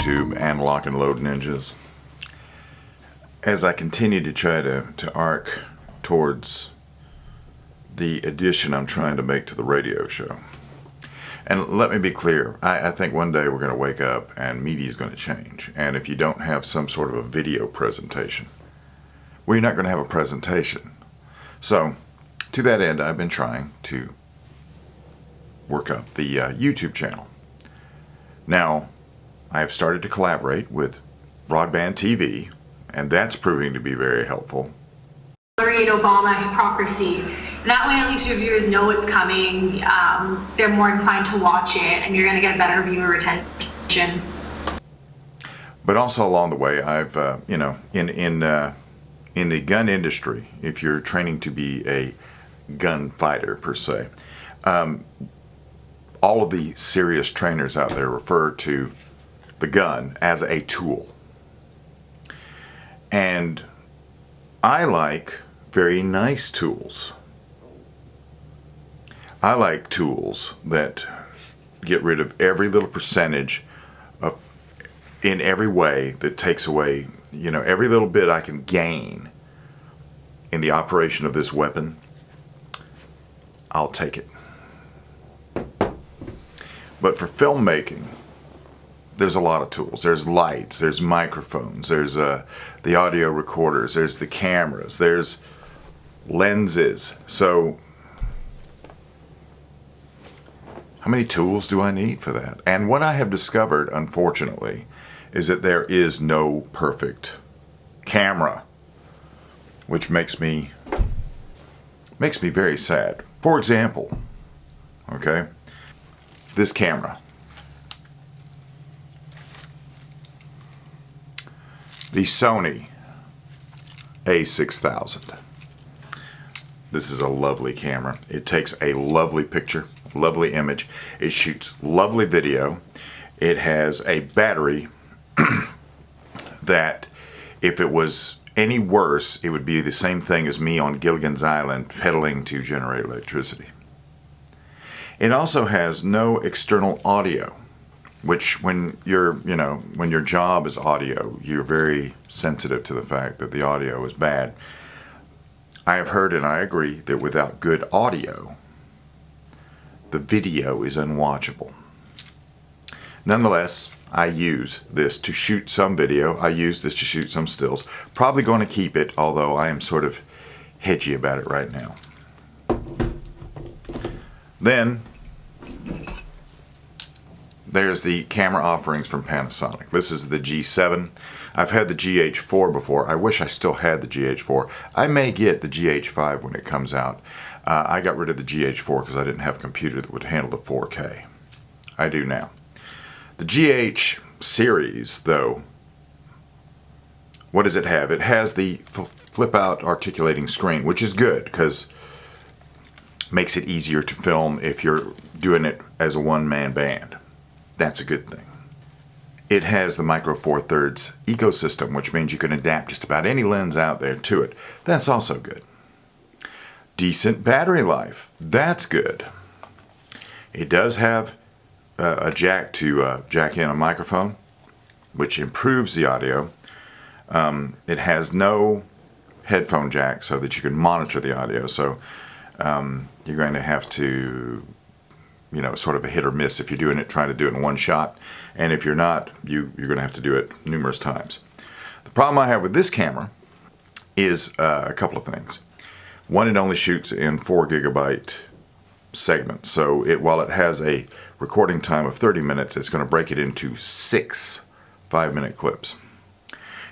YouTube and lock and load ninjas. As I continue to try to arc towards the addition I'm trying to make to the radio show. And let me be clear, I think one day we're going to wake up and media is going to change. And if you don't have some sort of a video presentation, well, you're not going to have a presentation. So, to that end, I've been trying to work up the YouTube channel. Now, I have started to collaborate with broadband TV, and that's proving to be very helpful. Obama hypocrisy. That way at least your viewers know what's coming, they're more inclined to watch it, and you're going to get better viewer retention. But also along the way, I've, in the gun industry, if you're training to be a gunfighter per se, all of the serious trainers out there refer to the gun as a tool. And I like very nice tools. I like tools that get rid of every little percentage of, in every way that takes away, every little bit I can gain in the operation of this weapon, I'll take it. But for filmmaking, there's a lot of tools. There's lights, there's microphones, there's the audio recorders, there's the cameras, there's lenses. So how many tools do I need for that? And what I have discovered, unfortunately, is that there is no perfect camera, which makes me very sad. For example, okay, this camera. The Sony A6000. This is a lovely camera. It takes a lovely picture, lovely image. It shoots lovely video. It has a battery that if it was any worse, it would be the same thing as me on Gilligan's Island pedaling to generate electricity. It also has no external audio, which when your job is audio, you're very sensitive to the fact that the audio is bad. I have heard, and I agree, that without good audio, the video is unwatchable. Nonetheless, I use this to shoot some video. I use this to shoot some stills. Probably going to keep it, although I am sort of hedgy about it right now. Then, there's the camera offerings from Panasonic. This is the G7. I've had the GH4 before. I wish I still had the GH4. I may get the GH5 when it comes out. I got rid of the GH4 because I didn't have a computer that would handle the 4K. I do now. The GH series, though, what does it have? It has the flip-out articulating screen, which is good because it makes it easier to film if you're doing it as a one-man band. That's a good thing. It has the Micro Four Thirds ecosystem, which means you can adapt just about any lens out there to it. That's also good. Decent battery life. That's good. It does have a jack to jack in a microphone, which improves the audio. It has no headphone jack so that you can monitor the audio. So you're going to have to, sort of a hit or miss if you're doing it, trying to do it in one shot. And if you're not, you're going to have to do it numerous times. The problem I have with this camera is a couple of things. One, it only shoots in 4 gigabyte segments. So while it has a recording time of 30 minutes, it's going to break it into 6 5-minute clips.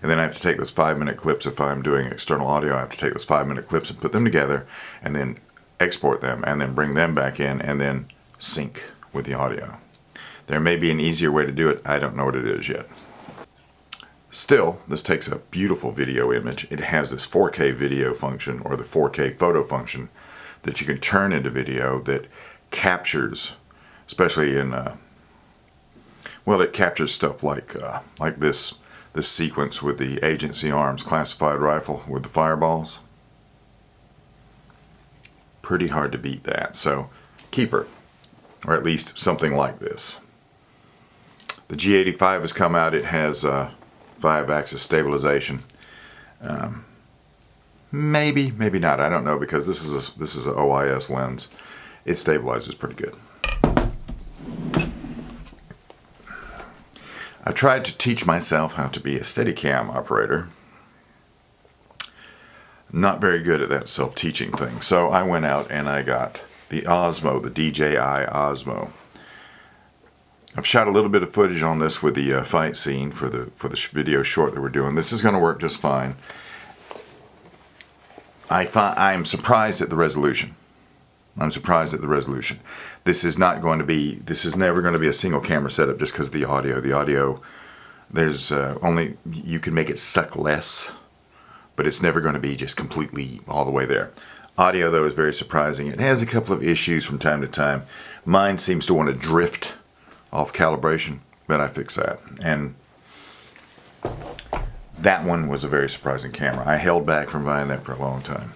And then I have to take those 5-minute clips. If I'm doing external audio, I have to take those 5-minute clips and put them together and then export them and then bring them back in and then sync with the audio. There may be an easier way to do it. I don't know what it is yet. Still, this takes a beautiful video image. It has this 4K video function, or the 4K photo function, that you can turn into video that captures, especially in, it captures stuff like this sequence with the Agency Arms classified rifle with the fireballs. Pretty hard to beat that, so keep her, or at least something like this. The G85 has come out. It has 5-axis stabilization. Maybe not. I don't know, because this is an OIS lens. It stabilizes pretty good. I tried to teach myself how to be a Steadicam operator. Not very good at that self-teaching thing. So I went out and I got the Osmo, the DJI Osmo. I've shot a little bit of footage on this with the fight scene for the video short that we're doing. This is going to work just fine. I'm surprised at the resolution. This is never going to be a single camera setup just because of the audio. The audio, you can make it suck less, but it's never going to be just completely all the way there. Audio, though, is very surprising. It has a couple of issues from time to time. Mine seems to want to drift off calibration, but I fixed that. And that one was a very surprising camera. I held back from buying that for a long time.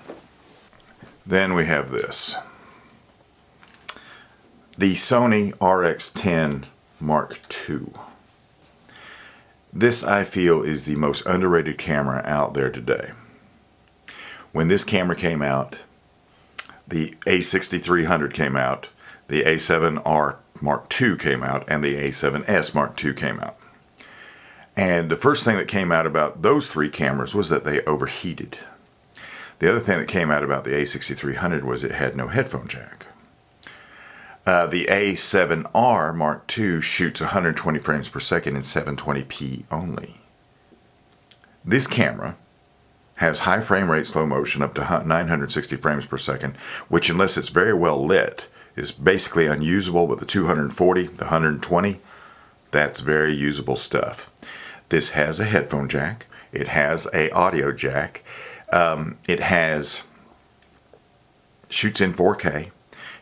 Then we have this. The Sony RX10 Mark II. This, I feel, is the most underrated camera out there today. When this camera came out, the A6300 came out, the A7R Mark II came out, and the A7S Mark II came out. And the first thing that came out about those three cameras was that they overheated. The other thing that came out about the A6300 was it had no headphone jack. The A7R Mark II shoots 120 frames per second in 720p only. This camera has high frame rate slow motion up to 960 frames per second, which, unless it's very well lit, is basically unusable. But the 240, the 120, that's very usable stuff. This has a headphone jack. It has a audio jack. It shoots in 4K.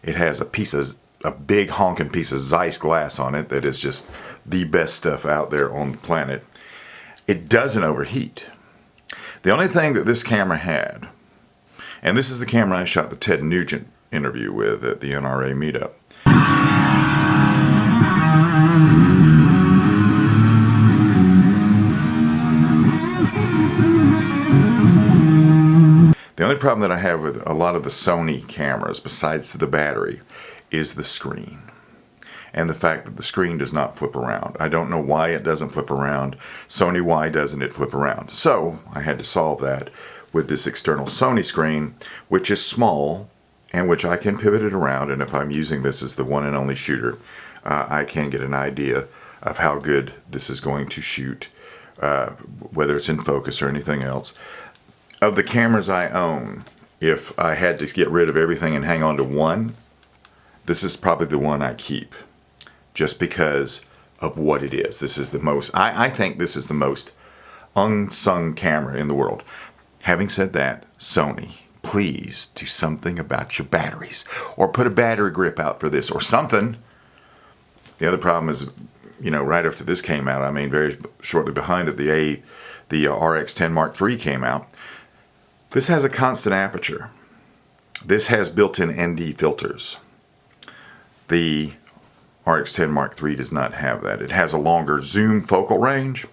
It has a big honking piece of Zeiss glass on it that is just the best stuff out there on the planet. It doesn't overheat. The only thing that this camera had, and this is the camera I shot the Ted Nugent interview with at the NRA meetup. The only problem that I have with a lot of the Sony cameras, besides the battery, is the screen. And the fact that the screen does not flip around. I don't know why it doesn't flip around. Sony, why doesn't it flip around? So I had to solve that with this external Sony screen, which is small and which I can pivot it around. And if I'm using this as the one and only shooter, I can get an idea of how good this is going to shoot, whether it's in focus or anything else. Of the cameras I own, if I had to get rid of everything and hang on to one, this is probably the one I keep, just because of what it is. This is the most, I think this is the most unsung camera in the world. Having said that, Sony, please do something about your batteries, or put a battery grip out for this, or something. The other problem is, right after this came out, very shortly behind it, the RX10 Mark III came out. This has a constant aperture. This has built-in ND filters. The RX10 Mark III does not have that. It has a longer zoom focal range.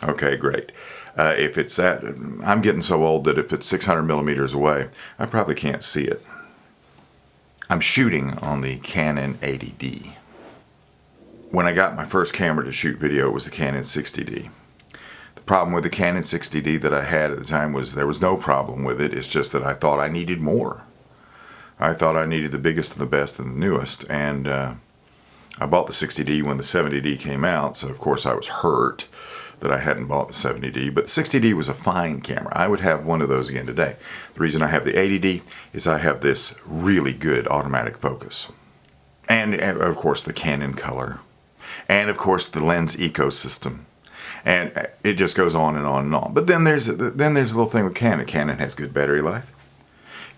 Okay, great. If it's I'm getting so old that if it's 600 millimeters away, I probably can't see it. I'm shooting on the Canon 80D. When I got my first camera to shoot video, it was the Canon 60D. The problem with the Canon 60D that I had at the time was there was no problem with it. It's just that I thought I needed more. I thought I needed the biggest and the best and the newest, and I bought the 60D when the 70D came out, so of course I was hurt that I hadn't bought the 70D, but the 60D was a fine camera. I would have one of those again today. The reason I have the 80D is I have this really good automatic focus. And of course the Canon color. And of course the lens ecosystem. And it just goes on and on and on. But then there's a little thing with Canon. Canon has good battery life.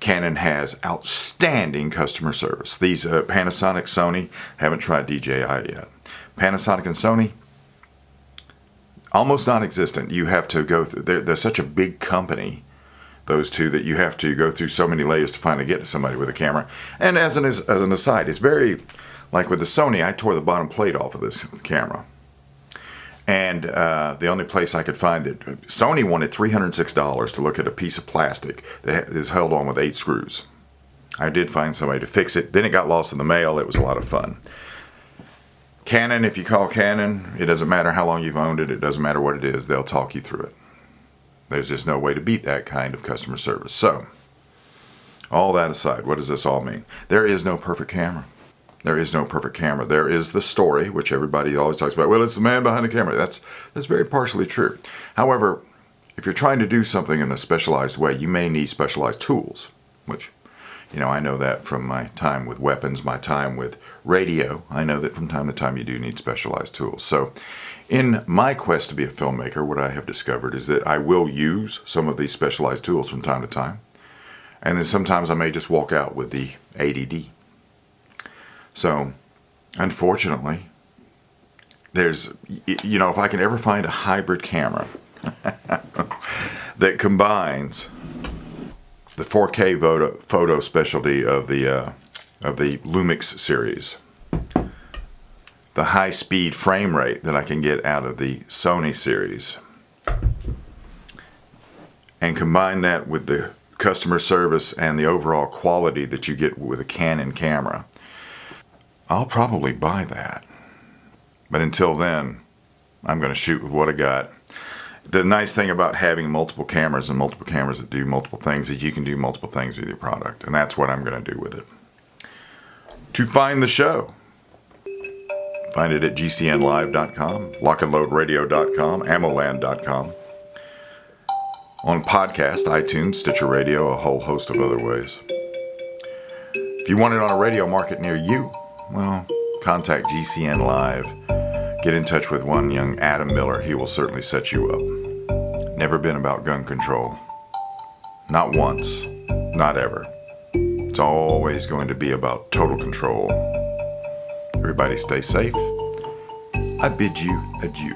Canon has outstanding customer service. These Panasonic, Sony, haven't tried DJI yet. Panasonic and Sony, almost non-existent. You have to go through, they're such a big company, those two, that you have to go through so many layers to finally get to somebody with a camera. And as an aside, it's very, like with the Sony, I tore the bottom plate off of this camera. And the only place I could find it, Sony wanted $306 to look at a piece of plastic that is held on with 8 screws. I did find somebody to fix it. Then it got lost in the mail. It was a lot of fun. Canon, if you call Canon, it doesn't matter how long you've owned it. It doesn't matter what it is. They'll talk you through it. There's just no way to beat that kind of customer service. So, all that aside, what does this all mean? There is no perfect camera. There is no perfect camera. There is the story, which everybody always talks about. Well, it's the man behind the camera. That's very partially true. However, if you're trying to do something in a specialized way, you may need specialized tools, which, I know that from my time with weapons, my time with radio. I know that from time to time you do need specialized tools. So in my quest to be a filmmaker, what I have discovered is that I will use some of these specialized tools from time to time. And then sometimes I may just walk out with the ADD. So, unfortunately, there's, if I can ever find a hybrid camera that combines the 4K photo specialty of the Lumix series, the high-speed frame rate that I can get out of the Sony series, and combine that with the customer service and the overall quality that you get with a Canon camera, I'll probably buy that. But until then, I'm going to shoot with what I got. The nice thing about having multiple cameras and multiple cameras that do multiple things is you can do multiple things with your product. And that's what I'm going to do with it. To find the show, find it at gcnlive.com, lockandloadradio.com, ammoland.com. On podcast, iTunes, Stitcher Radio, a whole host of other ways. If you want it on a radio market near you, well, contact GCN Live. Get in touch with one young Adam Miller. He will certainly set you up. Never been about gun control. Not once. Not ever. It's always going to be about total control. Everybody stay safe. I bid you adieu.